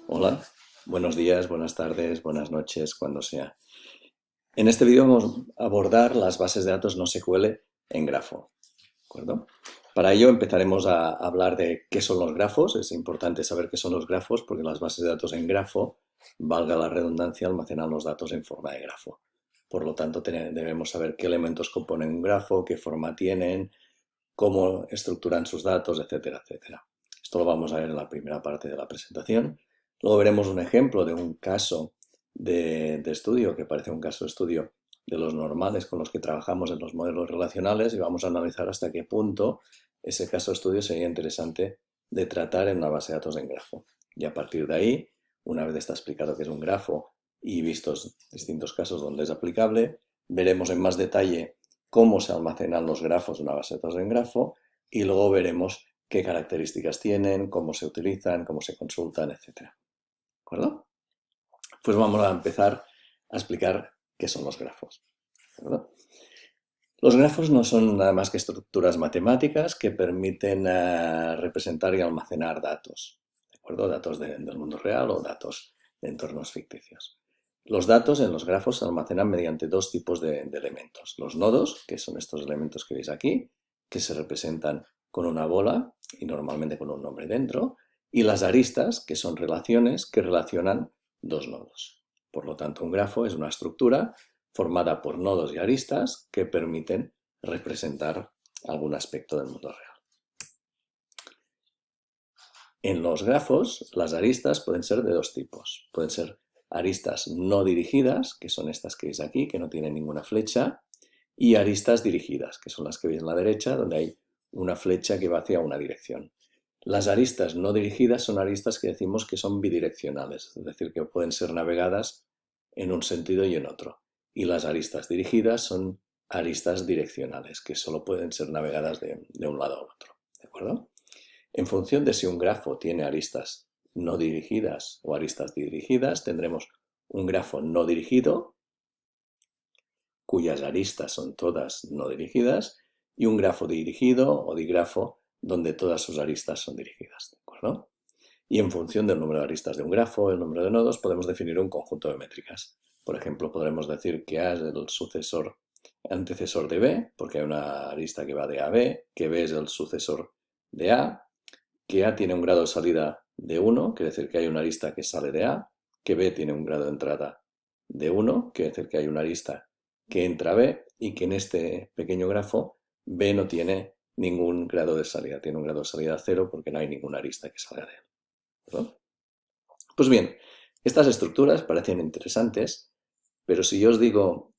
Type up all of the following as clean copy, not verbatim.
Hola, buenos días, buenas tardes, buenas noches, cuando sea. En este vídeo vamos a abordar las bases de datos NoSQL en grafo, ¿de acuerdo? Para ello empezaremos a hablar de qué son los grafos. Es importante saber qué son los grafos porque las bases de datos en grafo, valga la redundancia, almacenan los datos en forma de grafo. Por lo tanto, debemos saber qué elementos componen un grafo, qué forma tienen, cómo estructuran sus datos, etcétera, etcétera. Esto lo vamos a ver en la primera parte de la presentación. Luego veremos un ejemplo de un caso de estudio, que parece un caso de estudio de los normales con los que trabajamos en los modelos relacionales, y vamos a analizar hasta qué punto ese caso de estudio sería interesante de tratar en una base de datos en grafo. Y a partir de ahí, una vez está explicado qué es un grafo y vistos distintos casos donde es aplicable, veremos en más detalle cómo se almacenan los grafos de una base de datos en grafo y luego veremos qué características tienen, cómo se utilizan, cómo se consultan, etcétera. ¿De acuerdo? Pues vamos a empezar a explicar qué son los grafos. ¿De acuerdo? Los grafos no son nada más que estructuras matemáticas que permiten representar y almacenar datos. ¿De acuerdo? Datos del mundo real o datos de entornos ficticios. Los datos en los grafos se almacenan mediante dos tipos de elementos. Los nodos, que son estos elementos que veis aquí, que se representan con una bola y normalmente con un nombre dentro, y las aristas, que son relaciones que relacionan dos nodos. Por lo tanto, un grafo es una estructura formada por nodos y aristas que permiten representar algún aspecto del mundo real. En los grafos, las aristas pueden ser de dos tipos. Pueden ser aristas no dirigidas, que son estas que veis aquí, que no tienen ninguna flecha, y aristas dirigidas, que son las que veis en la derecha, donde hay una flecha que va hacia una dirección. Las aristas no dirigidas son aristas que decimos que son bidireccionales, es decir, que pueden ser navegadas en un sentido y en otro. Y las aristas dirigidas son aristas direccionales, que solo pueden ser navegadas de un lado a otro. ¿De acuerdo? En función de si un grafo tiene aristas no dirigidas o aristas dirigidas, tendremos un grafo no dirigido, cuyas aristas son todas no dirigidas, y un grafo dirigido o digrafo donde todas sus aristas son dirigidas. ¿De acuerdo? Y en función del número de aristas de un grafo, el número de nodos, podemos definir un conjunto de métricas. Por ejemplo, podremos decir que A es el antecesor de B, porque hay una arista que va de A a B, que B es el sucesor de A, que A tiene un grado de salida de 1, quiere decir que hay una arista que sale de A, que B tiene un grado de entrada de 1, quiere decir que hay una arista que entra a B, y que en este pequeño grafo B no tiene ningún grado de salida, tiene un grado de salida 0 porque no hay ninguna arista que salga de él. ¿Verdad? Pues bien, estas estructuras parecen interesantes, pero si yo os digo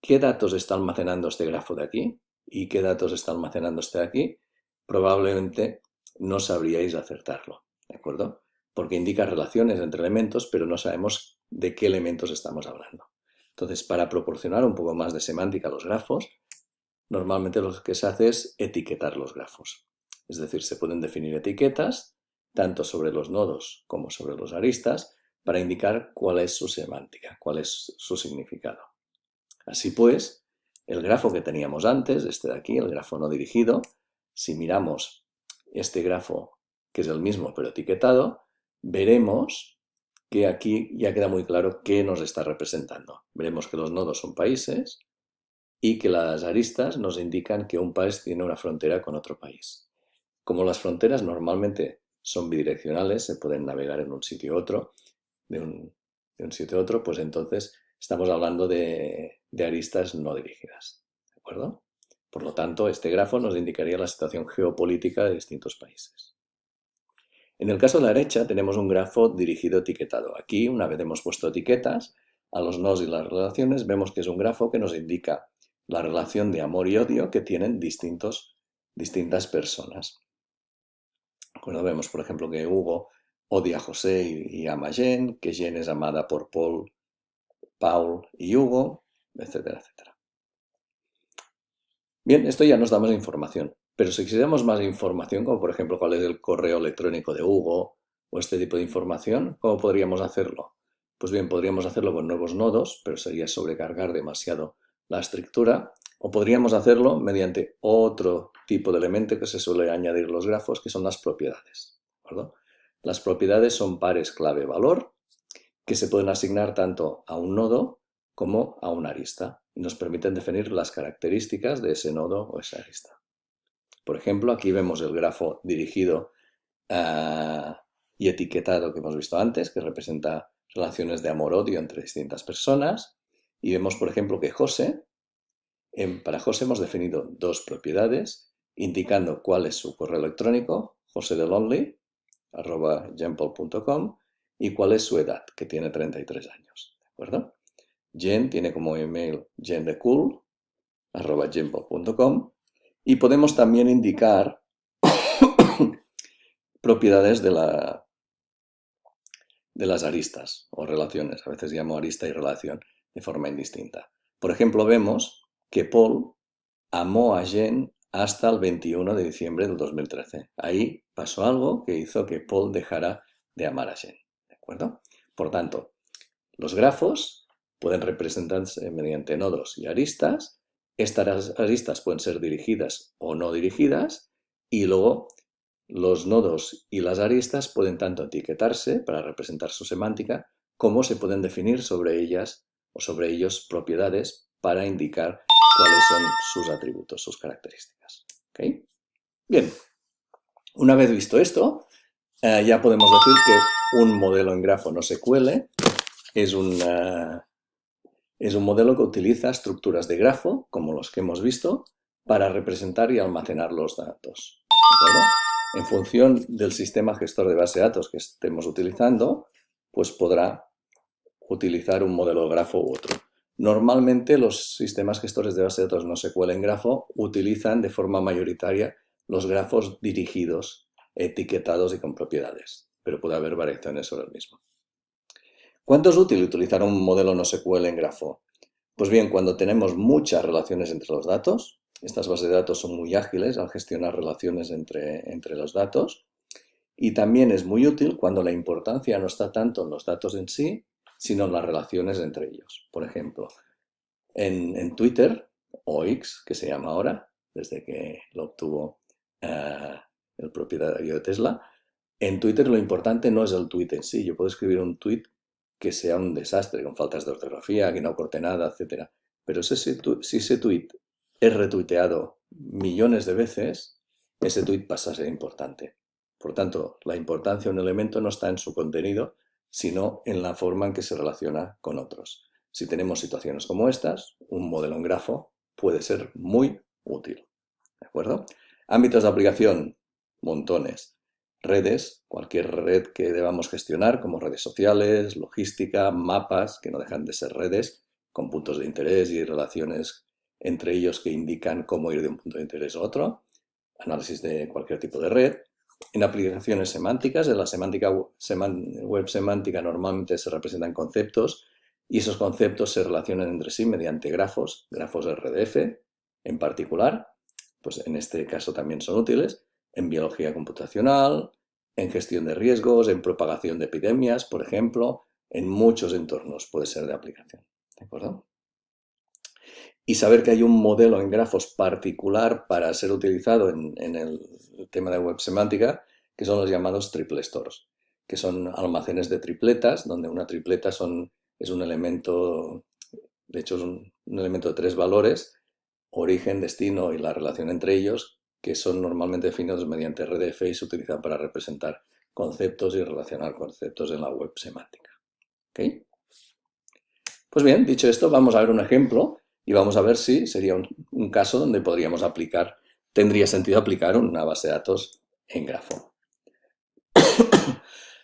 qué datos está almacenando este grafo de aquí y qué datos está almacenando este de aquí, probablemente no sabríais acertarlo, ¿de acuerdo? Porque indica relaciones entre elementos, pero no sabemos de qué elementos estamos hablando. Entonces, para proporcionar un poco más de semántica a los grafos, normalmente lo que se hace es etiquetar los grafos. Es decir, se pueden definir etiquetas tanto sobre los nodos como sobre los aristas para indicar cuál es su semántica, cuál es su significado. Así pues, el grafo que teníamos antes, este de aquí, el grafo no dirigido, si miramos este grafo, que es el mismo pero etiquetado, veremos que aquí ya queda muy claro qué nos está representando. Veremos que los nodos son países y que las aristas nos indican que un país tiene una frontera con otro país. Como las fronteras normalmente son bidireccionales, se pueden navegar en un sitio u otro, de un sitio a otro, pues entonces estamos hablando de aristas no dirigidas. ¿De acuerdo? Por lo tanto, este grafo nos indicaría la situación geopolítica de distintos países. En el caso de la derecha tenemos un grafo dirigido etiquetado. Aquí, una vez hemos puesto etiquetas a los nodos y las relaciones, vemos que es un grafo que nos indica la relación de amor y odio que tienen distintas personas. Vemos, por ejemplo, que Hugo odia a José y ama a Jen, que Jen es amada por Paul y Hugo, etcétera, etcétera. Bien, esto ya nos da más información, pero si quisiéramos más información, como por ejemplo cuál es el correo electrónico de Hugo o este tipo de información, ¿cómo podríamos hacerlo? Pues bien, podríamos hacerlo con nuevos nodos, pero sería sobrecargar demasiado la estructura, o podríamos hacerlo mediante otro tipo de elemento que se suele añadir en los grafos, que son las propiedades. ¿De acuerdo? Las propiedades son pares clave-valor que se pueden asignar tanto a un nodo como a una arista y nos permiten definir las características de ese nodo o esa arista. Por ejemplo, aquí vemos el grafo dirigido y etiquetado que hemos visto antes, que representa relaciones de amor-odio entre distintas personas. Y vemos, por ejemplo, que para José hemos definido dos propiedades, indicando cuál es su correo electrónico, josedelonly@gmail.com, y cuál es su edad, que tiene 33 años. ¿De acuerdo? Jen tiene como email jendecool@gmail.com, y podemos también indicar propiedades de las aristas o relaciones. A veces llamo arista y relación de forma indistinta. Por ejemplo, vemos que Paul amó a Jen hasta el 21 de diciembre del 2013. Ahí pasó algo que hizo que Paul dejara de amar a Jen. ¿De acuerdo? Por tanto, los grafos pueden representarse mediante nodos y aristas. Estas aristas pueden ser dirigidas o no dirigidas, y luego los nodos y las aristas pueden tanto etiquetarse para representar su semántica, como se pueden definir sobre ellas o sobre ellos propiedades para indicar cuáles son sus atributos, sus características. ¿Okay? Bien, una vez visto esto, ya podemos decir que un modelo en grafo no SQL es un modelo que utiliza estructuras de grafo, como los que hemos visto, para representar y almacenar los datos. ¿De acuerdo? En función del sistema gestor de base de datos que estemos utilizando, pues podrá utilizar un modelo de grafo u otro. Normalmente los sistemas gestores de base de datos no SQL en grafo utilizan de forma mayoritaria los grafos dirigidos, etiquetados y con propiedades, pero puede haber variaciones sobre el mismo. ¿Cuánto es útil utilizar un modelo no SQL en grafo? Pues bien, cuando tenemos muchas relaciones entre los datos, estas bases de datos son muy ágiles al gestionar relaciones entre los datos, y también es muy útil cuando la importancia no está tanto en los datos en sí, sino en las relaciones entre ellos. Por ejemplo, en Twitter, o X, que se llama ahora, desde que lo obtuvo el propietario de Tesla, en Twitter lo importante no es el tweet en sí. Yo puedo escribir un tweet que sea un desastre, con faltas de ortografía, que no aporte nada, etc. Pero si ese tweet es retuiteado millones de veces, ese tweet pasa a ser importante. Por tanto, la importancia de un elemento no está en su contenido, sino en la forma en que se relaciona con otros. Si tenemos situaciones como estas, un modelo en grafo puede ser muy útil. ¿De acuerdo? Ámbitos de aplicación, montones. Redes, cualquier red que debamos gestionar, como redes sociales, logística, mapas, que no dejan de ser redes, con puntos de interés y relaciones entre ellos que indican cómo ir de un punto de interés a otro. Análisis de cualquier tipo de red. En aplicaciones semánticas, en la web semántica normalmente se representan conceptos, y esos conceptos se relacionan entre sí mediante grafos RDF en particular, pues en este caso también son útiles, en biología computacional, en gestión de riesgos, en propagación de epidemias, por ejemplo, en muchos entornos puede ser de aplicación. ¿De acuerdo? Y saber que hay un modelo en grafos particular para ser utilizado en el tema de web semántica, que son los llamados triple stores, que son almacenes de tripletas, donde una tripleta es un elemento, de hecho es un elemento de 3 valores, origen, destino y la relación entre ellos, que son normalmente definidos mediante RDF y se utilizan para representar conceptos y relacionar conceptos en la web semántica. ¿Okay? Pues bien, dicho esto, vamos a ver un ejemplo y vamos a ver si sería un caso donde tendría sentido aplicar una base de datos en grafo.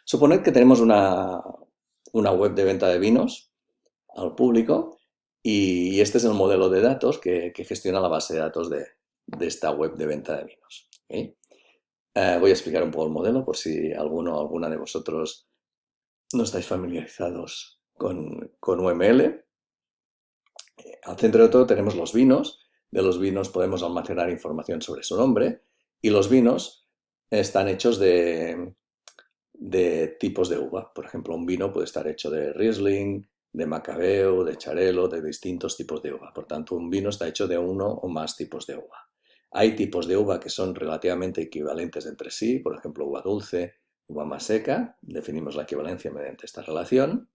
Suponed que tenemos una web de venta de vinos al público, y este es el modelo de datos que gestiona la base de datos de esta web de venta de vinos. ¿Okay? Voy a explicar un poco el modelo por si alguno o alguna de vosotros no estáis familiarizados con UML. Al centro de todo tenemos los vinos. De los vinos podemos almacenar información sobre su nombre, y los vinos están hechos de tipos de uva. Por ejemplo, un vino puede estar hecho de Riesling, de Macabeo, de Xarel·lo, de distintos tipos de uva. Por tanto, un vino está hecho de uno o más tipos de uva. Hay tipos de uva que son relativamente equivalentes entre sí, por ejemplo, uva dulce, uva más seca, definimos la equivalencia mediante esta relación.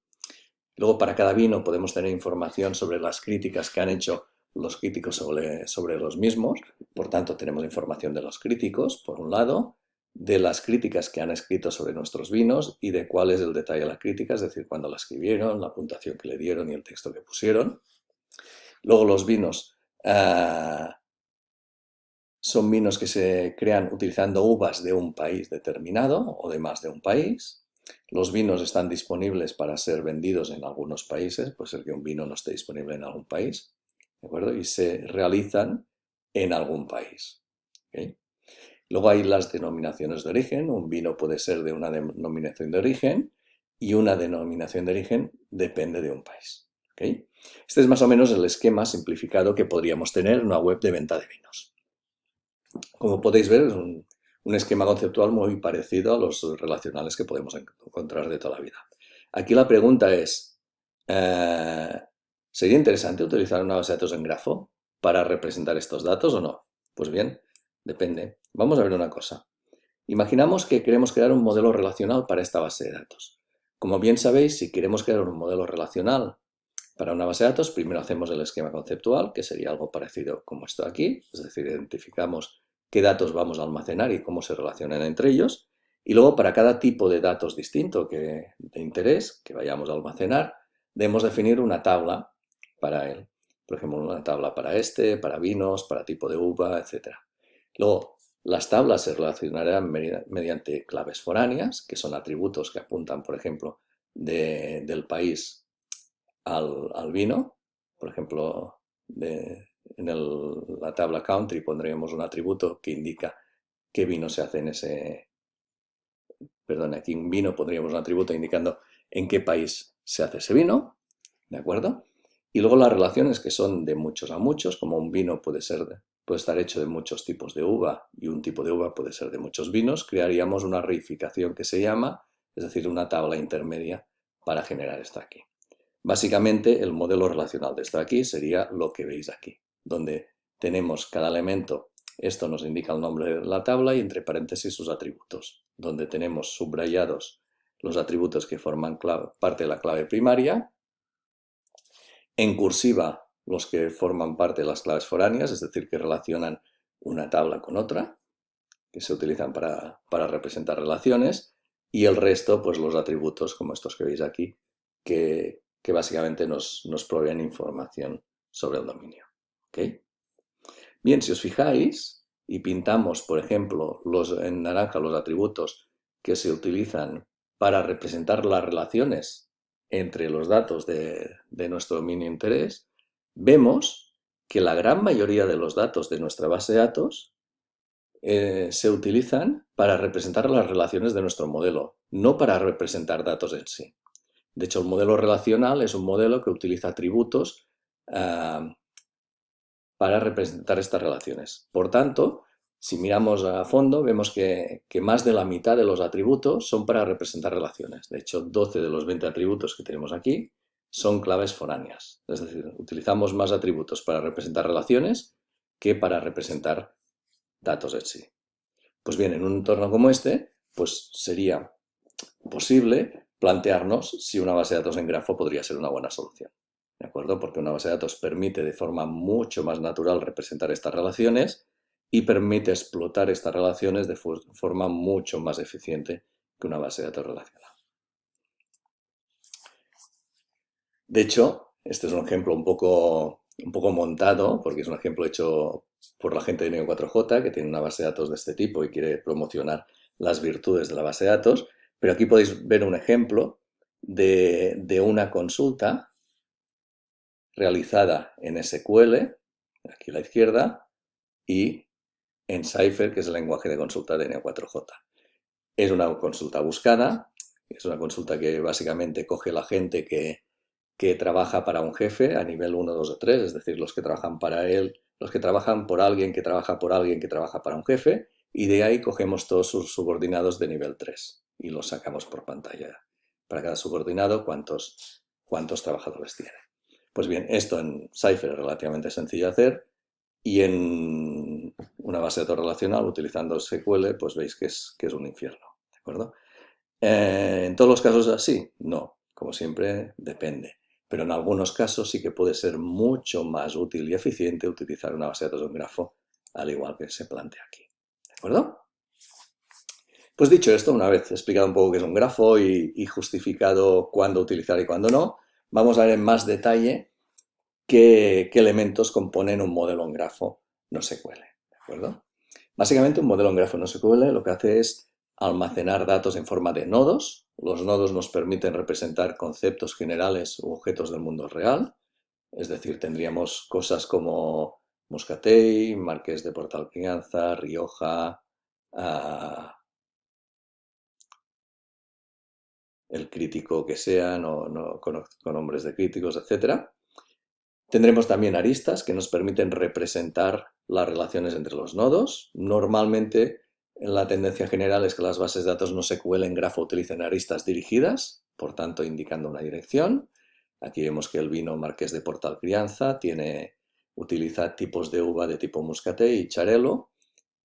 Luego, para cada vino podemos tener información sobre las críticas que han hecho los críticos sobre los mismos. Por tanto, tenemos información de los críticos, por un lado, de las críticas que han escrito sobre nuestros vinos y de cuál es el detalle de la crítica, es decir, cuándo la escribieron, la puntuación que le dieron y el texto que pusieron. Luego, los vinos son vinos que se crean utilizando uvas de un país determinado o de más de un país. Los vinos están disponibles para ser vendidos en algunos países, puede ser que un vino no esté disponible en algún país, ¿de acuerdo? Y se realizan en algún país. ¿Okay? Luego hay las denominaciones de origen. Un vino puede ser de una denominación de origen y una denominación de origen depende de un país. ¿Okay? Este es más o menos el esquema simplificado que podríamos tener en una web de venta de vinos. Como podéis ver, es un esquema conceptual muy parecido a los relacionales que podemos encontrar de toda la vida. Aquí la pregunta es, ¿sería interesante utilizar una base de datos en grafo para representar estos datos o no? Pues bien, depende. Vamos a ver una cosa. Imaginamos que queremos crear un modelo relacional para esta base de datos. Como bien sabéis, si queremos crear un modelo relacional para una base de datos, primero hacemos el esquema conceptual, que sería algo parecido como esto aquí, es decir, identificamos qué datos vamos a almacenar y cómo se relacionan entre ellos, y luego para cada tipo de datos distinto de interés que vayamos a almacenar, debemos definir una tabla para él. Por ejemplo, una tabla para para vinos, para tipo de uva, etc. Luego, las tablas se relacionarán mediante claves foráneas, que son atributos que apuntan, por ejemplo, del país al vino. Por ejemplo, en la tabla country pondríamos un atributo que indica qué vino se hace en ese... Perdón, aquí en vino pondríamos un atributo indicando en qué país se hace ese vino, ¿de acuerdo? Y luego las relaciones que son de muchos a muchos, como un vino puede estar hecho de muchos tipos de uva y un tipo de uva puede ser de muchos vinos, crearíamos una reificación que se llama, es decir, una tabla intermedia para generar esto aquí. Básicamente, el modelo relacional de esto aquí sería lo que veis aquí, donde tenemos cada elemento, esto nos indica el nombre de la tabla y entre paréntesis sus atributos, donde tenemos subrayados los atributos que forman parte de la clave primaria, en cursiva los que forman parte de las claves foráneas, es decir, que relacionan una tabla con otra, que se utilizan para representar relaciones, y el resto, pues los atributos como estos que veis aquí, que básicamente nos proveen información sobre el dominio. ¿Okay? Bien, si os fijáis y pintamos, por ejemplo, en naranja los atributos que se utilizan para representar las relaciones entre los datos de nuestro dominio de interés, vemos que la gran mayoría de los datos de nuestra base de datos se utilizan para representar las relaciones de nuestro modelo, no para representar datos en sí. De hecho, el modelo relacional es un modelo que utiliza atributos para representar estas relaciones. Por tanto, si miramos a fondo, vemos que más de la mitad de los atributos son para representar relaciones. De hecho, 12 de los 20 atributos que tenemos aquí son claves foráneas. Es decir, utilizamos más atributos para representar relaciones que para representar datos en sí. Pues bien, en un entorno como este, pues sería posible plantearnos si una base de datos en grafo podría ser una buena solución. ¿De acuerdo? Porque una base de datos permite de forma mucho más natural representar estas relaciones y permite explotar estas relaciones de forma mucho más eficiente que una base de datos relacional. De hecho, este es un ejemplo un poco montado, porque es un ejemplo hecho por la gente de Neo4j, que tiene una base de datos de este tipo y quiere promocionar las virtudes de la base de datos. Pero aquí podéis ver un ejemplo de una consulta realizada en SQL, aquí a la izquierda, y en Cypher, que es el lenguaje de consulta de Neo4j. Es una consulta buscada, es una consulta que básicamente coge la gente que trabaja para un jefe a nivel 1, 2 o 3, es decir, los que trabajan para él, los que trabajan por alguien que trabaja por alguien que trabaja para un jefe, y de ahí cogemos todos sus subordinados de nivel 3 y los sacamos por pantalla. Para cada subordinado, cuántos trabajadores tiene. Pues bien, esto en Cypher es relativamente sencillo de hacer y en una base de datos relacional utilizando SQL, pues veis que es un infierno, ¿de acuerdo? ¿En todos los casos es así? No, como siempre depende. Pero en algunos casos sí que puede ser mucho más útil y eficiente utilizar una base de datos de un grafo, al igual que se plantea aquí. ¿De acuerdo? Pues dicho esto, una vez explicado un poco qué es un grafo y justificado cuándo utilizar y cuándo no, vamos a ver en más detalle qué elementos componen un modelo en grafo no SQL. ¿De acuerdo? Básicamente un modelo en grafo no SQL lo que hace es almacenar datos en forma de nodos. Los nodos nos permiten representar conceptos generales u objetos del mundo real. Es decir, tendríamos cosas como Moscatell, Marqués de Portalcrianza, Rioja, el crítico que sea, con nombres de críticos, etc. Tendremos también aristas que nos permiten representar las relaciones entre los nodos. Normalmente, la tendencia general es que las bases de datos no SQL en grafo utilicen aristas dirigidas, por tanto indicando una dirección. Aquí vemos que el vino Marqués de Portalcrianza utiliza tipos de uva de tipo Muscatel y Xarel·lo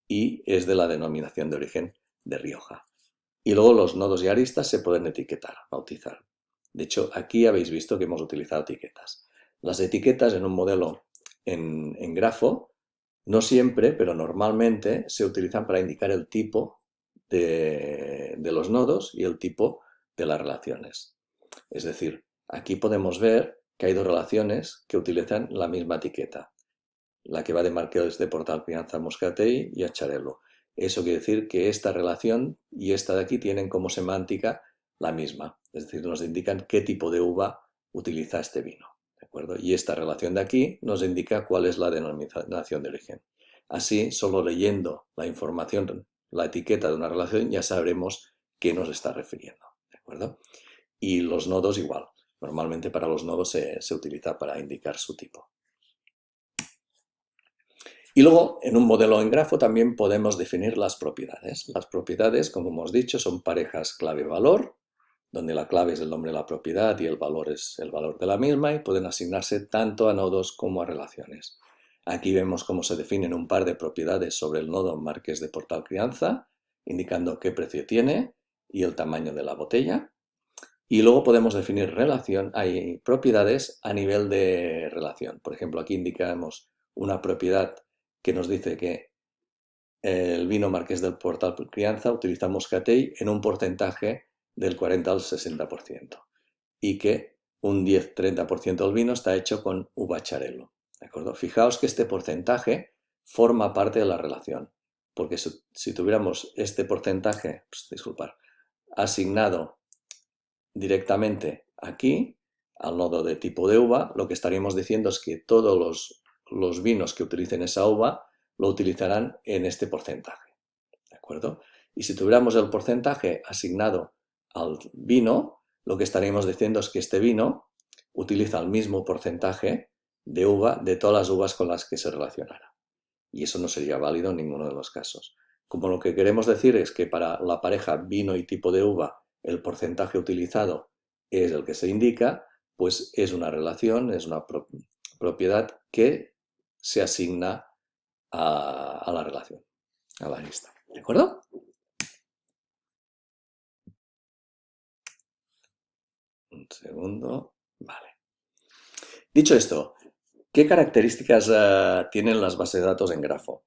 y es de la denominación de origen de Rioja. Y luego los nodos y aristas se pueden etiquetar, bautizar. De hecho, aquí habéis visto que hemos utilizado etiquetas. Las etiquetas en un modelo en grafo, no siempre, pero normalmente se utilizan para indicar el tipo de los nodos y el tipo de las relaciones. Es decir, aquí podemos ver que hay dos relaciones que utilizan la misma etiqueta. La que va de Marqués de Portalcrianza a Moscatell y a Xarel·lo. Eso quiere decir que esta relación y esta de aquí tienen como semántica la misma. Es decir, nos indican qué tipo de uva utiliza este vino. ¿De acuerdo? Y esta relación de aquí nos indica cuál es la denominación de origen. Así, solo leyendo la información, la etiqueta de una relación, ya sabremos qué nos está refiriendo. ¿De acuerdo? Y los nodos igual. Normalmente para los nodos se utiliza para indicar su tipo. Y luego, en un modelo en grafo también podemos definir las propiedades. Las propiedades, como hemos dicho, son parejas clave-valor, donde la clave es el nombre de la propiedad y el valor es el valor de la misma, y pueden asignarse tanto a nodos como a relaciones. Aquí vemos cómo se definen un par de propiedades sobre el nodo Marqués de Portalcrianza, indicando qué precio tiene y el tamaño de la botella. Y luego podemos definir hay propiedades a nivel de relación. Por ejemplo, aquí indicamos una propiedad que nos dice que el vino Marqués del Portalcrianza utiliza Moscatell en un porcentaje del 40 al 60% y que un 10-30% del vino está hecho con uva Xarel·lo. ¿De acuerdo? Fijaos que este porcentaje forma parte de la relación, porque si tuviéramos este porcentaje, asignado directamente aquí, al nodo de tipo de uva, lo que estaríamos diciendo es que todos los vinos que utilicen esa uva lo utilizarán en este porcentaje. ¿De acuerdo? Y si tuviéramos el porcentaje asignado al vino, lo que estaríamos diciendo es que este vino utiliza el mismo porcentaje de uva de todas las uvas con las que se relacionara. Y eso no sería válido en ninguno de los casos. Como lo que queremos decir es que para la pareja vino y tipo de uva, el porcentaje utilizado es el que se indica, pues es una relación, es una propiedad que se asigna a la relación, a la lista. ¿De acuerdo? Un segundo. Vale. Dicho esto, ¿qué características tienen las bases de datos en grafo?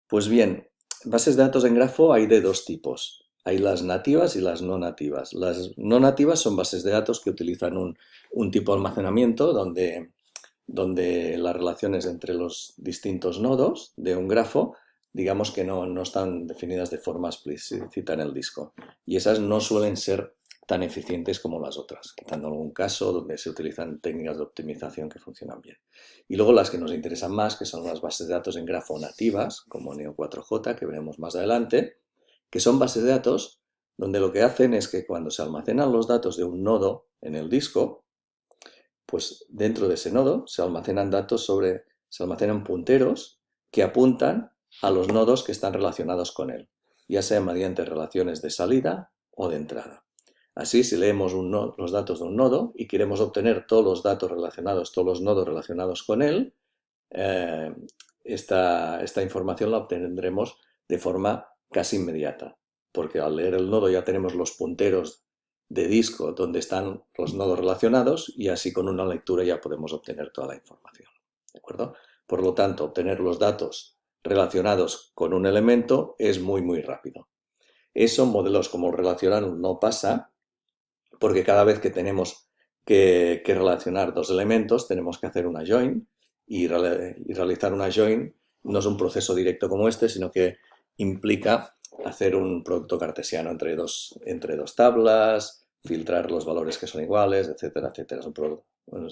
Pues bien, bases de datos en grafo hay de dos tipos. Hay las nativas y las no nativas. Las no nativas son bases de datos que utilizan un tipo de almacenamiento donde las relaciones entre los distintos nodos de un grafo, digamos que no están definidas de forma explícita en el disco. Y esas no suelen ser tan eficientes como las otras, quitando algún caso donde se utilizan técnicas de optimización que funcionan bien. Y luego las que nos interesan más, que son las bases de datos en grafo nativas, como Neo4j, que veremos más adelante, que son bases de datos donde lo que hacen es que cuando se almacenan los datos de un nodo en el disco, pues dentro de ese nodo se almacenan punteros que apuntan a los nodos que están relacionados con él, ya sea mediante relaciones de salida o de entrada. Así, si leemos los datos de un nodo y queremos obtener todos los datos relacionados, todos los nodos relacionados con él, esta información la obtendremos de forma casi inmediata. porque al leer el nodo ya tenemos los punteros de disco donde están los nodos relacionados y así con una lectura ya podemos obtener toda la información. ¿De acuerdo? Por lo tanto, obtener los datos relacionados con un elemento es muy rápido. Eso en modelos como el relacional no pasa, porque cada vez que tenemos que relacionar dos elementos tenemos que hacer una join y realizar una join no es un proceso directo como este, sino que implica hacer un producto cartesiano entre dos tablas, filtrar los valores que son iguales, etcétera, etcétera. Es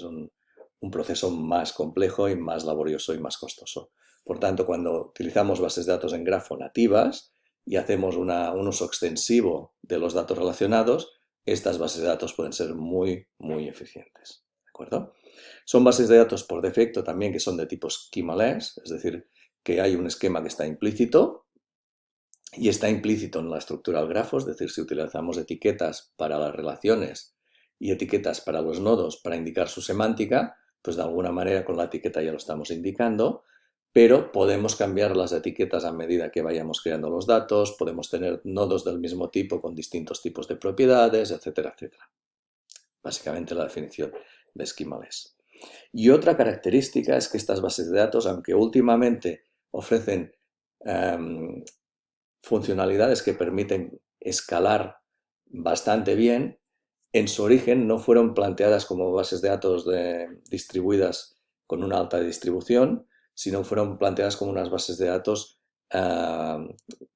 un proceso más complejo y más laborioso y más costoso. Por tanto, cuando utilizamos bases de datos en grafo nativas y hacemos un uso extensivo de los datos relacionados, estas bases de datos pueden ser muy eficientes. ¿De acuerdo? Son bases de datos por defecto también que son de tipo schemaless, es decir, que hay un esquema que está implícito y está implícito en la estructura del grafo, es decir, si utilizamos etiquetas para las relaciones y etiquetas para los nodos para indicar su semántica, pues de alguna manera con la etiqueta ya lo estamos indicando, pero podemos cambiar las etiquetas a medida que vayamos creando los datos, podemos tener nodos del mismo tipo con distintos tipos de propiedades, etcétera, etcétera. Básicamente la definición de schemaless. Y otra característica es que estas bases de datos, aunque últimamente ofrecen funcionalidades que permiten escalar bastante bien, en su origen no fueron planteadas como bases de datos distribuidas con una alta distribución, sino fueron planteadas como unas bases de datos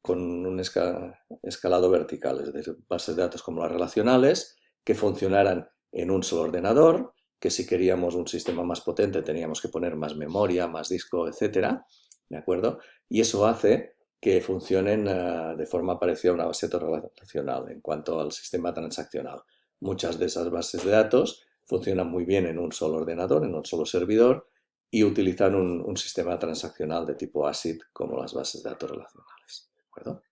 con un escalado vertical, es decir, bases de datos como las relacionales que funcionaran en un solo ordenador, que si queríamos un sistema más potente teníamos que poner más memoria, más disco, etcétera, ¿de acuerdo? Y eso hace que funcionen de forma parecida a una base de datos relacional en cuanto al sistema transaccional. Muchas de esas bases de datos funcionan muy bien en un solo ordenador, en un solo servidor, y utilizan un sistema transaccional de tipo ACID como las bases de datos relacionales. ¿De acuerdo?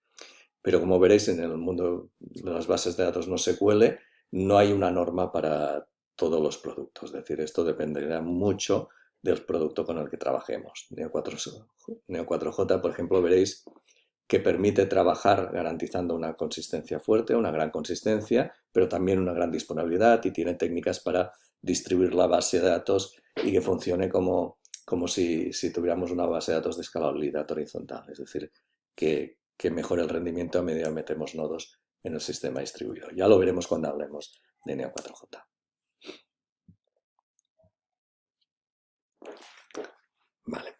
Pero como veréis, en el mundo de las bases de datos no SQL no hay una norma para todos los productos. Es decir, esto dependerá mucho del producto con el que trabajemos. Neo4j, por ejemplo, veréis que permite trabajar garantizando una consistencia fuerte, una gran consistencia, pero también una gran disponibilidad y tiene técnicas para distribuir la base de datos y que funcione como si tuviéramos una base de datos de escalabilidad horizontal, es decir, que mejore el rendimiento a medida que metemos nodos en el sistema distribuido. Ya lo veremos cuando hablemos de Neo4j. Vale.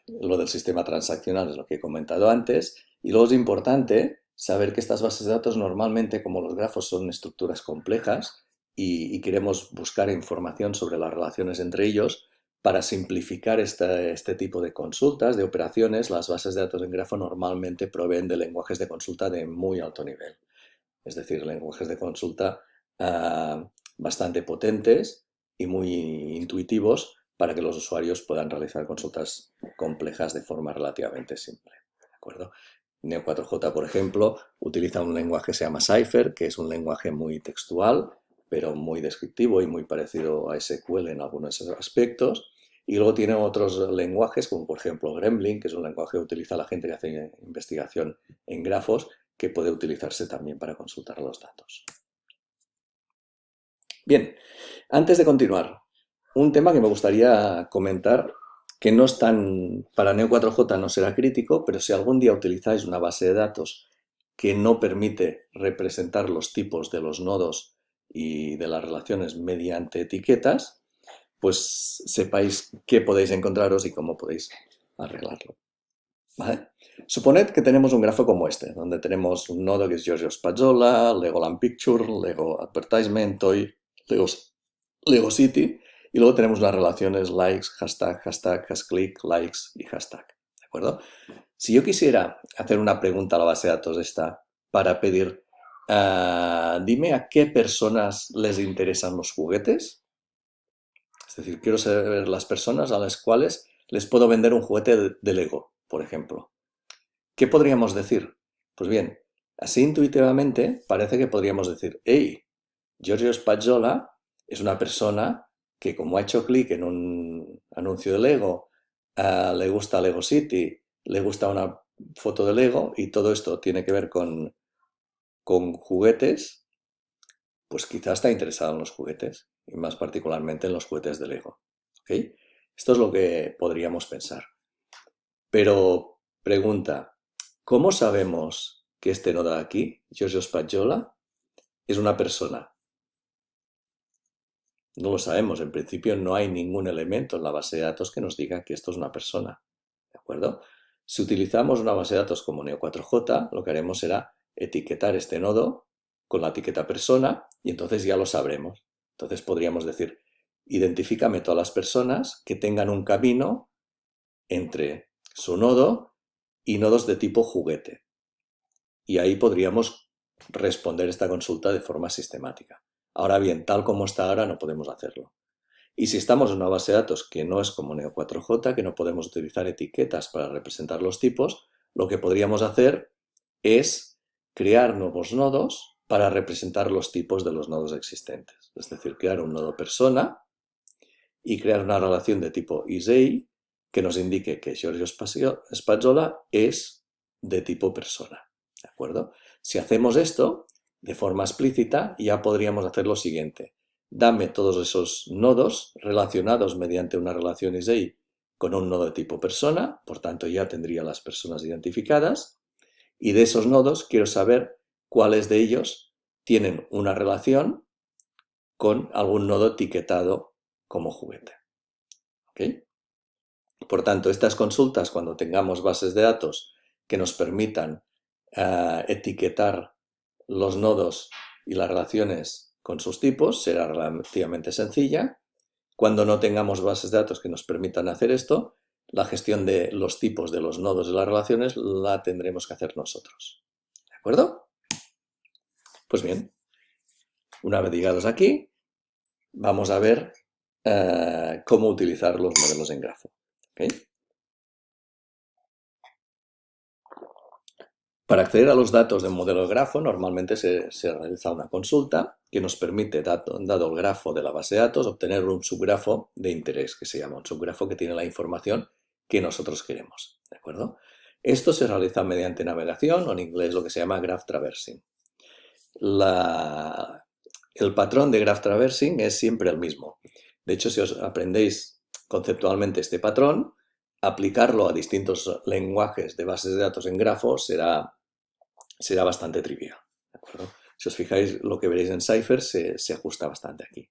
Lo del sistema transaccional es lo que he comentado antes. Y luego es importante saber que estas bases de datos normalmente, como los grafos, son estructuras complejas y queremos buscar información sobre las relaciones entre ellos. Para simplificar este tipo de consultas, de operaciones, las bases de datos en grafo normalmente proveen de lenguajes de consulta de muy alto nivel. Es decir, lenguajes de consulta bastante potentes y muy intuitivos para que los usuarios puedan realizar consultas complejas de forma relativamente simple. ¿De acuerdo? Neo4j, por ejemplo, utiliza un lenguaje que se llama Cypher, que es un lenguaje muy textual, pero muy descriptivo y muy parecido a SQL en algunos aspectos. Y luego tiene otros lenguajes, como por ejemplo Gremlin, que es un lenguaje que utiliza la gente que hace investigación en grafos, que puede utilizarse también para consultar los datos. Bien, antes de continuar, un tema que me gustaría comentar, que no es tan, para Neo4j no será crítico, pero si algún día utilizáis una base de datos que no permite representar los tipos de los nodos y de las relaciones mediante etiquetas, pues sepáis qué podéis encontraros y cómo podéis arreglarlo. ¿Vale? Suponed que tenemos un grafo como este, donde tenemos un nodo que es Giorgio Spazzola, Legoland Picture, Lego Advertisement, Toy, Lego City, y luego tenemos las relaciones likes, hashtag, hasclick, likes y hashtag. ¿De acuerdo? Si yo quisiera hacer una pregunta a la base de datos esta para pedir, dime a qué personas les interesan los juguetes. Es decir, quiero saber las personas a las cuales les puedo vender un juguete de Lego, por ejemplo. ¿Qué podríamos decir? Pues bien, así intuitivamente parece que podríamos decir, hey, Giorgio Spazzola es una persona que como ha hecho clic en un anuncio de Lego, le gusta Lego City, le gusta una foto de Lego y todo esto tiene que ver con juguetes, pues quizás está interesado en los juguetes, y más particularmente en los juguetes de Lego. ¿Ok? Esto es lo que podríamos pensar. Pero, pregunta, ¿cómo sabemos que este nodo de aquí, Giorgio Spagnola, es una persona? No lo sabemos. En principio no hay ningún elemento en la base de datos que nos diga que esto es una persona. ¿De acuerdo? Si utilizamos una base de datos como Neo4j, lo que haremos será etiquetar este nodo con la etiqueta persona y entonces ya lo sabremos. Entonces podríamos decir, identifícame todas las personas que tengan un camino entre su nodo y nodos de tipo juguete. Y ahí podríamos responder esta consulta de forma sistemática. Ahora bien, tal como está ahora no podemos hacerlo. Y si estamos en una base de datos que no es como Neo4j, que no podemos utilizar etiquetas para representar los tipos, lo que podríamos hacer es crear nuevos nodos para representar los tipos de los nodos existentes. Es decir, crear un nodo persona y crear una relación de tipo ISEI que nos indique que Giorgio Spagnola es de tipo persona. ¿De acuerdo? Si hacemos esto de forma explícita, ya podríamos hacer lo siguiente. Dame todos esos nodos relacionados mediante una relación ISEI con un nodo de tipo persona, por tanto ya tendría las personas identificadas, y de esos nodos quiero saber cuáles de ellos tienen una relación con algún nodo etiquetado como juguete. ¿Ok? Por tanto, estas consultas, cuando tengamos bases de datos que nos permitan etiquetar los nodos y las relaciones con sus tipos, será relativamente sencilla. Cuando no tengamos bases de datos que nos permitan hacer esto, la gestión de los tipos de los nodos y las relaciones la tendremos que hacer nosotros. ¿De acuerdo? Pues bien, una vez llegados aquí, vamos a ver cómo utilizar los modelos en grafo. ¿Okay? Para acceder a los datos de un modelo de grafo, normalmente se realiza una consulta que nos permite, dado el grafo de la base de datos, obtener un subgrafo de interés, que se llama un subgrafo que tiene la información que nosotros queremos. ¿De acuerdo? Esto se realiza mediante navegación, o en inglés lo que se llama graph traversing. El patrón de graph traversing es siempre el mismo. De hecho, si os aprendéis conceptualmente este patrón, aplicarlo a distintos lenguajes de bases de datos en grafo será bastante trivial. ¿De acuerdo? Si os fijáis, lo que veréis en Cypher se ajusta bastante aquí.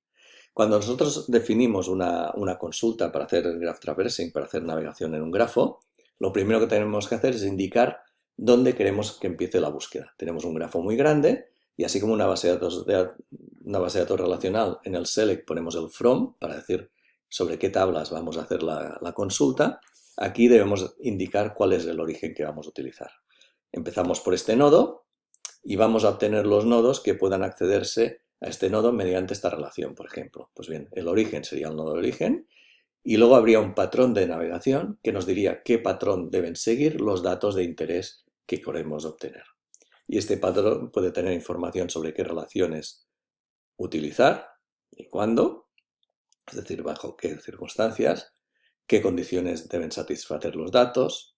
Cuando nosotros definimos una consulta para hacer graph traversing, para hacer navegación en un grafo, lo primero que tenemos que hacer es indicar dónde queremos que empiece la búsqueda. Tenemos un grafo muy grande y así como una base de datos relacional, en el select ponemos el from para decir sobre qué tablas vamos a hacer la consulta. Aquí debemos indicar cuál es el origen que vamos a utilizar. Empezamos por este nodo y vamos a obtener los nodos que puedan accederse a este nodo mediante esta relación, por ejemplo. Pues bien, el origen sería el nodo de origen y luego habría un patrón de navegación que nos diría qué patrón deben seguir los datos de interés que queremos obtener. Y este patrón puede tener información sobre qué relaciones utilizar y cuándo, es decir, bajo qué circunstancias, qué condiciones deben satisfacer los datos,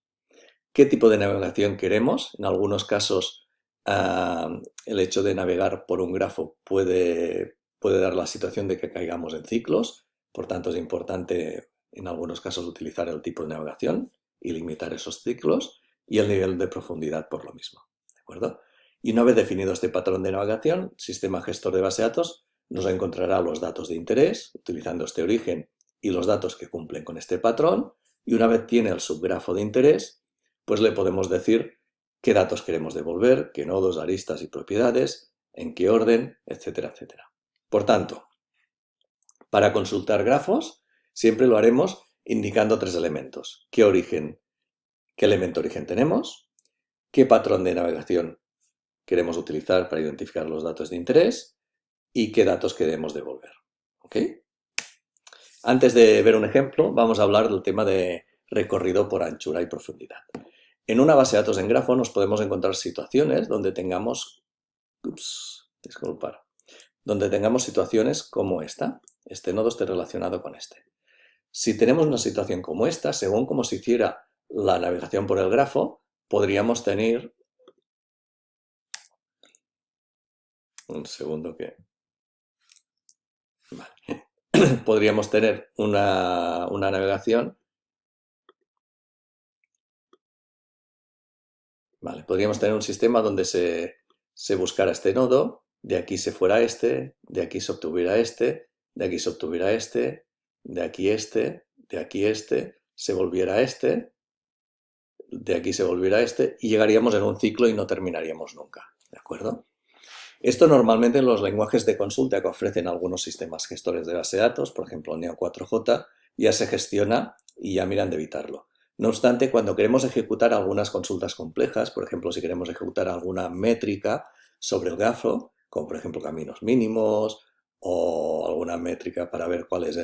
qué tipo de navegación queremos. En algunos casos, el hecho de navegar por un grafo puede dar la situación de que caigamos en ciclos, por tanto es importante en algunos casos utilizar el tipo de navegación y limitar esos ciclos y el nivel de profundidad por lo mismo. ¿De acuerdo? Y una vez definido este patrón de navegación, el sistema gestor de base de datos nos encontrará los datos de interés utilizando este origen y los datos que cumplen con este patrón, y una vez tiene el subgrafo de interés, pues le podemos decir qué datos queremos devolver, qué nodos, aristas y propiedades, en qué orden, etcétera, etcétera. Por tanto, para consultar grafos, siempre lo haremos indicando tres elementos. ¿Qué origen, qué elemento origen tenemos? ¿Qué patrón de navegación queremos utilizar para identificar los datos de interés? ¿Y qué datos queremos devolver? ¿Ok? Antes de ver un ejemplo, vamos a hablar del tema de recorrido por anchura y profundidad. En una base de datos en grafo nos podemos encontrar situaciones donde tengamos, donde tengamos situaciones como esta. Este nodo esté relacionado con este. Si tenemos una situación como esta, según cómo se hiciera la navegación por el grafo, podríamos tener, un segundo que, vale. Podríamos tener una navegación, vale, podríamos tener un sistema donde se buscara este nodo, de aquí se fuera este, de aquí se obtuviera este, de aquí se obtuviera este, de aquí este, de aquí este, se volviera este, de aquí se volviera este, y llegaríamos en un ciclo y no terminaríamos nunca, ¿de acuerdo? Esto normalmente en los lenguajes de consulta que ofrecen algunos sistemas gestores de base de datos, por ejemplo Neo4j, ya se gestiona y ya miran de evitarlo. No obstante, cuando queremos ejecutar algunas consultas complejas, por ejemplo, si queremos ejecutar alguna métrica sobre el grafo, como por ejemplo caminos mínimos o alguna métrica para ver cuáles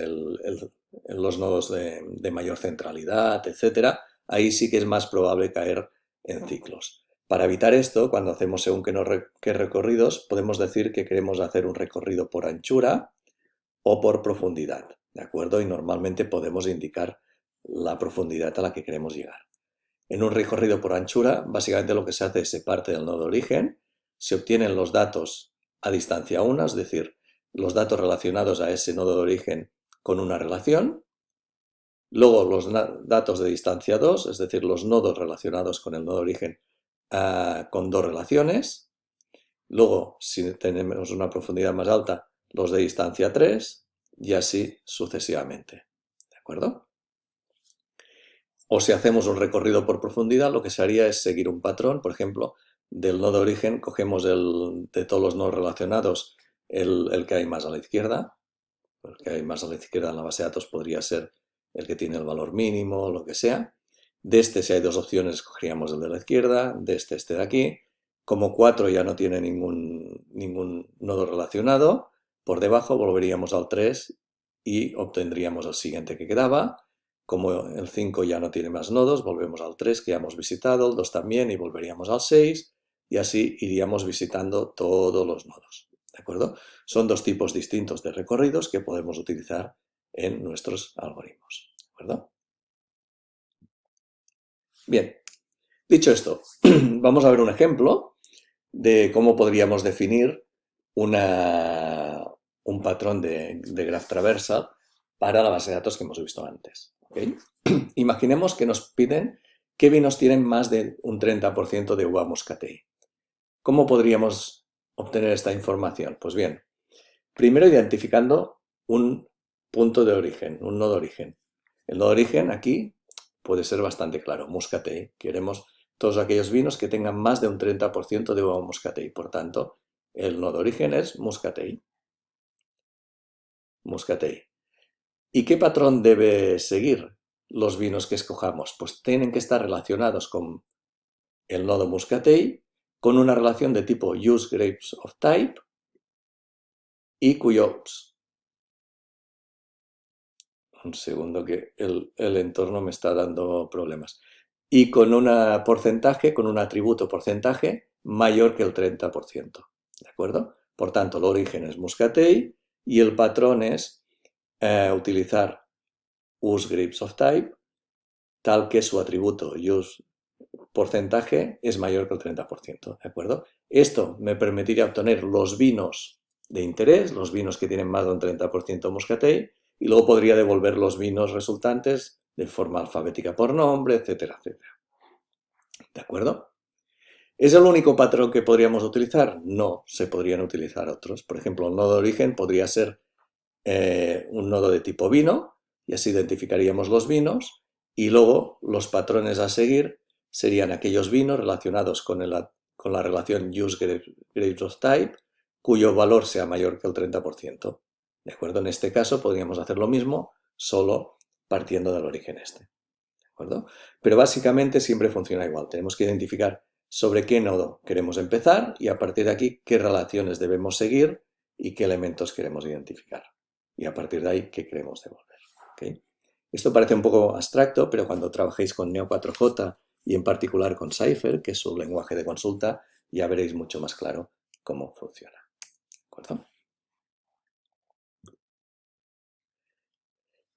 los nodos de mayor centralidad, etcétera, ahí sí que es más probable caer en ciclos. Para evitar esto, cuando hacemos según qué recorridos, podemos decir que queremos hacer un recorrido por anchura o por profundidad, ¿de acuerdo? Y normalmente podemos indicar la profundidad a la que queremos llegar. En un recorrido por anchura, básicamente lo que se hace es se parte del nodo origen, se obtienen los datos a distancia 1, es decir, los datos relacionados a ese nodo de origen con una relación, luego los datos de distancia 2, es decir, los nodos relacionados con el nodo de origen con dos relaciones, luego si tenemos una profundidad más alta, los de distancia 3 y así sucesivamente, ¿de acuerdo? O si hacemos un recorrido por profundidad, lo que se haría es seguir un patrón, por ejemplo, del nodo de origen cogemos de todos los nodos relacionados el que hay más a la izquierda, el que hay más a la izquierda en la base de datos podría ser el que tiene el valor mínimo, lo que sea. De este, si hay dos opciones, escogeríamos el de la izquierda, de este de aquí. Como 4 ya no tiene ningún nodo relacionado, por debajo volveríamos al 3 y obtendríamos el siguiente que quedaba. Como el 5 ya no tiene más nodos, volvemos al 3 que ya hemos visitado, el 2 también y volveríamos al 6 y así iríamos visitando todos los nodos. ¿De acuerdo? Son dos tipos distintos de recorridos que podemos utilizar en nuestros algoritmos. ¿De acuerdo? Bien, dicho esto, vamos a ver un ejemplo de cómo podríamos definir un patrón de graph traversal para la base de datos que hemos visto antes. ¿Okay? Imaginemos que nos piden qué vinos tienen más de un 30% de uva moscatel. ¿Cómo podríamos obtener esta información? Pues bien, primero identificando un punto de origen, un nodo de origen. El nodo de origen aquí puede ser bastante claro, Muscatel. Queremos todos aquellos vinos que tengan más de un 30% de uva Muscatel. Por tanto, el nodo de origen es Muscatel. Muscatel. ¿Y qué patrón debe seguir los vinos que escojamos? Pues tienen que estar relacionados con el nodo Muscatel, con una relación de tipo use grapes of type y cuyo... Un segundo que el entorno me está dando problemas. Y con un porcentaje, con un atributo porcentaje mayor que el 30%. ¿De acuerdo? Por tanto, el origen es Muscatel y el patrón es utilizar useGrapesOfType tal que su atributo use porcentaje es mayor que el 30%. ¿De acuerdo? Esto me permitiría obtener los vinos de interés, los vinos que tienen más de un 30% Muscatel, y luego podría devolver los vinos resultantes de forma alfabética por nombre, etcétera, etcétera. ¿De acuerdo? ¿Es el único patrón que podríamos utilizar? No, se podrían utilizar otros. Por ejemplo, el nodo de origen podría ser un nodo de tipo vino, y así identificaríamos los vinos, y luego los patrones a seguir serían aquellos vinos relacionados con la relación useGrapesOfType, cuyo valor sea mayor que el 30%. ¿De acuerdo? En este caso podríamos hacer lo mismo, solo partiendo del origen este. ¿De acuerdo? Pero básicamente siempre funciona igual. Tenemos que identificar sobre qué nodo queremos empezar y a partir de aquí qué relaciones debemos seguir y qué elementos queremos identificar. Y a partir de ahí qué queremos devolver. ¿Okay? Esto parece un poco abstracto, pero cuando trabajéis con Neo4j y en particular con Cypher, que es su lenguaje de consulta, ya veréis mucho más claro cómo funciona. ¿De acuerdo?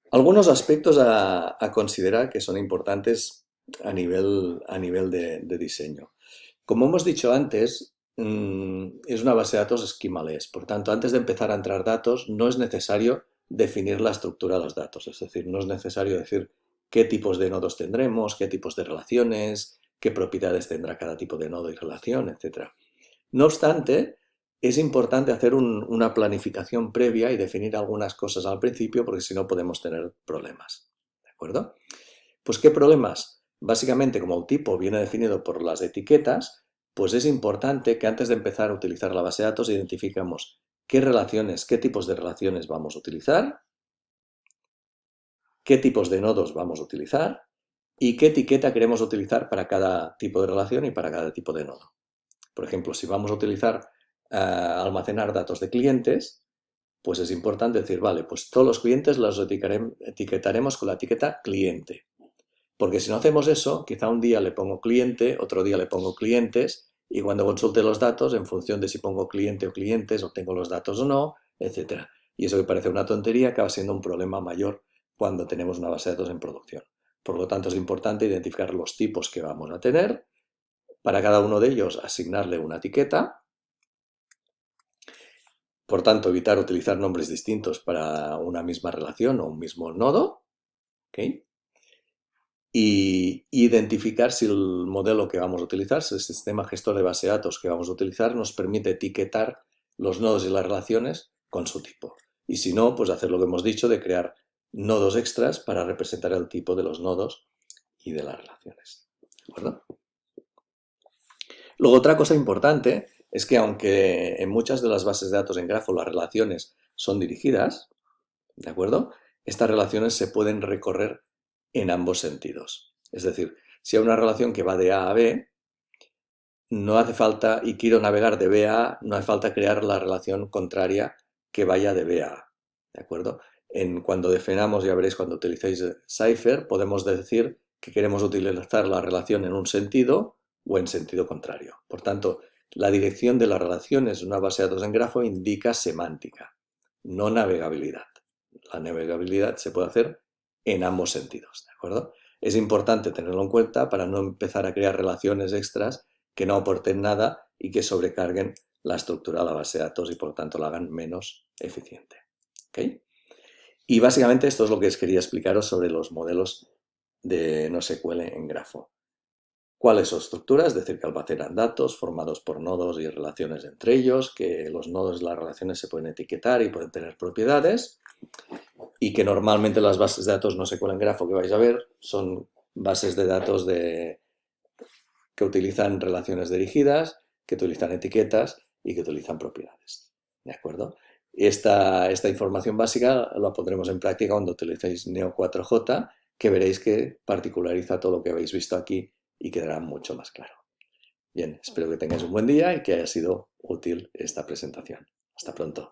Algunos aspectos a considerar que son importantes a nivel de diseño. Como hemos dicho antes, es una base de datos schema-less. Por tanto, antes de empezar a entrar datos, no es necesario definir la estructura de los datos. Es decir, no es necesario decir qué tipos de nodos tendremos, qué tipos de relaciones, qué propiedades tendrá cada tipo de nodo y relación, etc. No obstante, es importante hacer una planificación previa y definir algunas cosas al principio, porque si no podemos tener problemas. ¿De acuerdo? Pues, ¿qué problemas? Básicamente, como el tipo viene definido por las etiquetas, pues es importante que antes de empezar a utilizar la base de datos identifiquemos qué relaciones, qué tipos de relaciones vamos a utilizar, qué tipos de nodos vamos a utilizar y qué etiqueta queremos utilizar para cada tipo de relación y para cada tipo de nodo. Por ejemplo, si vamos a utilizar almacenar datos de clientes, pues es importante decir, vale, pues todos los clientes los etiquetaremos con la etiqueta cliente. Porque si no hacemos eso, quizá un día le pongo cliente, otro día le pongo clientes, y cuando consulte los datos, en función de si pongo cliente o clientes, obtengo los datos o no, etc. Y eso que parece una tontería acaba siendo un problema mayor cuando tenemos una base de datos en producción. Por lo tanto, es importante identificar los tipos que vamos a tener, para cada uno de ellos asignarle una etiqueta. Por tanto, evitar utilizar nombres distintos para una misma relación o un mismo nodo. ¿Okay? Y identificar si el modelo que vamos a utilizar, si el sistema gestor de base de datos que vamos a utilizar, nos permite etiquetar los nodos y las relaciones con su tipo. Y si no, pues hacer lo que hemos dicho de crear nodos extras para representar el tipo de los nodos y de las relaciones. ¿De acuerdo? Luego, otra cosa importante es que aunque en muchas de las bases de datos en grafo las relaciones son dirigidas, ¿de acuerdo? Estas relaciones se pueden recorrer en ambos sentidos. Es decir, si hay una relación que va de A a B, no hace falta, y quiero navegar de B a A, no hace falta crear la relación contraria que vaya de B a A. ¿De acuerdo? Cuando definamos, ya veréis cuando utilicéis Cypher, podemos decir que queremos utilizar la relación en un sentido o en sentido contrario. Por tanto, la dirección de las relaciones en una base de datos en grafo indica semántica, no navegabilidad. La navegabilidad se puede hacer en ambos sentidos, ¿de acuerdo? Es importante tenerlo en cuenta para no empezar a crear relaciones extras que no aporten nada y que sobrecarguen la estructura de la base de datos y por lo tanto la hagan menos eficiente. ¿Okay? Y básicamente esto es lo que os quería explicaros sobre los modelos de NoSQL en grafo. ¿Cuáles son estructuras? Es decir, que almacenan datos formados por nodos y relaciones entre ellos, que los nodos y las relaciones se pueden etiquetar y pueden tener propiedades, y que normalmente las bases de datos NoSQL en grafo que vais a ver son bases de datos que utilizan relaciones dirigidas, que utilizan etiquetas y que utilizan propiedades. ¿De acuerdo? Esta información básica la pondremos en práctica cuando utilicéis Neo4j, que veréis que particulariza todo lo que habéis visto aquí y quedará mucho más claro. Bien, espero que tengáis un buen día y que haya sido útil esta presentación. Hasta pronto.